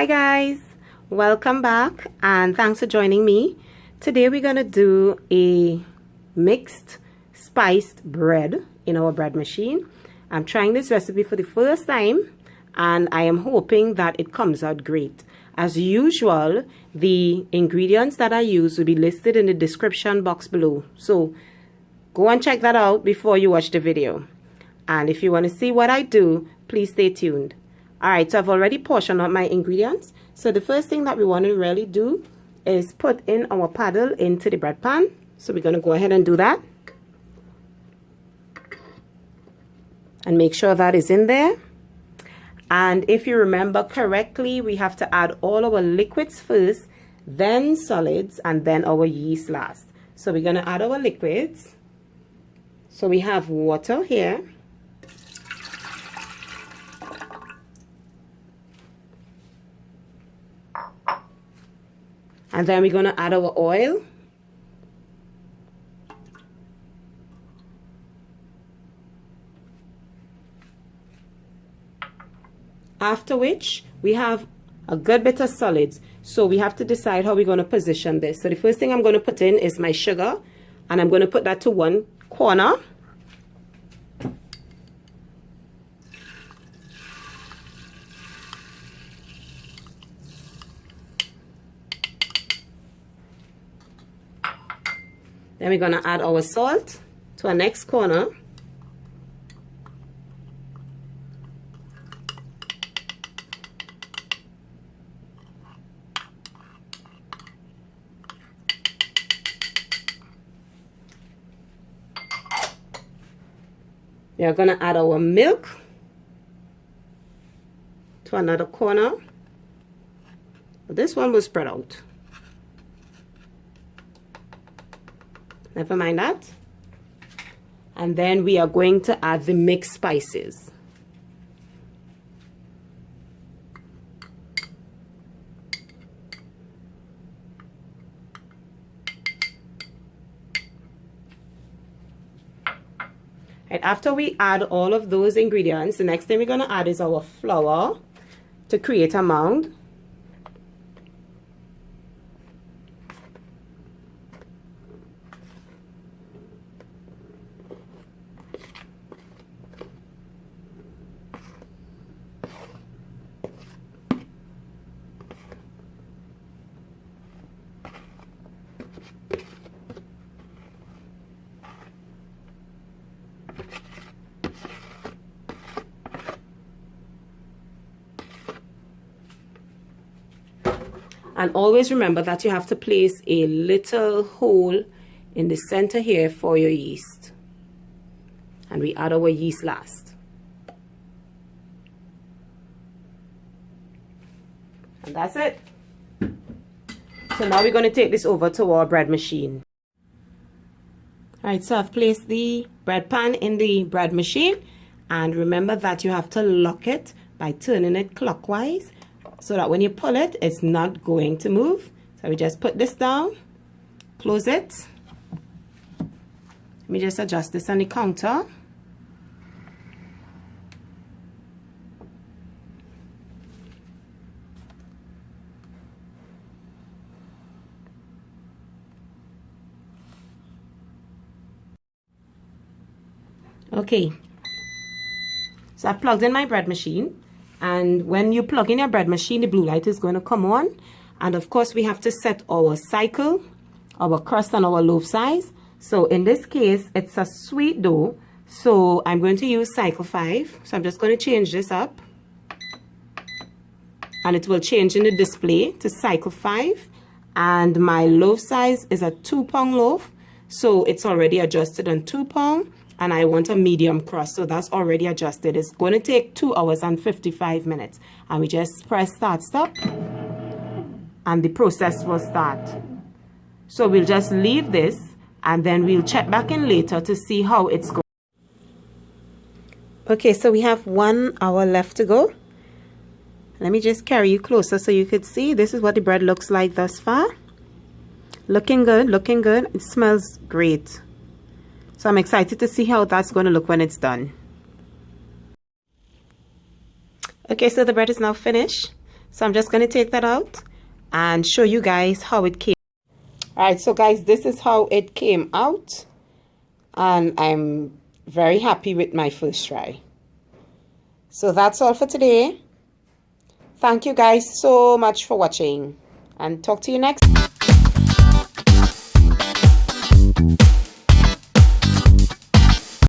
Hi guys, welcome back and thanks for joining me. Today we're gonna do a mixed spiced bread in our bread machine. I'm trying this recipe for the first time and I am hoping that it comes out great. As usual, the ingredients that I use will be listed in the description box below. So go and check that out before you watch the video. And if you want to see what I do, please stay tuned. Alright, so I've already portioned out my ingredients. So the first thing that we want to really do is put in our paddle into the bread pan. So we're going to go ahead and do that. And make sure that is in there. And if you remember correctly, we have to add all our liquids first, then solids, and then our yeast last. So we're going to add our liquids. So we have water here. And then we're going to add our oil. After which, we have a good bit of solids. So we have to decide how we're going to position this. So the first thing I'm going to put in is my sugar. And I'm going to put that to one corner. Then we're going to add our salt to our next corner. We are going to add our milk to another corner. This one will spread out. Never mind that. And then we are going to add the mixed spices. Right, after we add all of those ingredients, the next thing we're going to add is our flour to create a mound. And always remember that you have to place a little hole in the center here for your yeast. And we add our yeast last. And that's it. So now we're going to take this over to our bread machine. Alright, so I've placed the bread pan in the bread machine. And remember that you have to lock it by turning it clockwise, so that when you pull it, it's not going to move. So we just put this down, close it. Let me just adjust this on the counter. Okay, so I've plugged in my bread machine. And when you plug in your bread machine, the blue light is going to come on. And of course, we have to set our cycle, our crust and our loaf size. So in this case, it's a sweet dough. So I'm going to use cycle 5. So I'm just going to change this up. And it will change in the display to cycle 5. And my loaf size is a 2-pound loaf. So it's already adjusted on 2 pounds. And I want a medium crust, so that's already adjusted. It's going to take 2 hours and 55 minutes. And we just press start, stop, and the process will start. So we'll just leave this, and then we'll check back in later to see how it's going. Okay, so we have 1 hour left to go. Let me just carry you closer so you could see. This is what the bread looks like thus far. Looking good, looking good. It smells great. So I'm excited to see how that's going to look when it's done. Okay, so the bread is now finished. So I'm just going to take that out and show you guys how it came. Alright, so guys, this is how it came out, and I'm very happy with my first try. So that's all for today. Thank you guys so much for watching, and talk to you next time.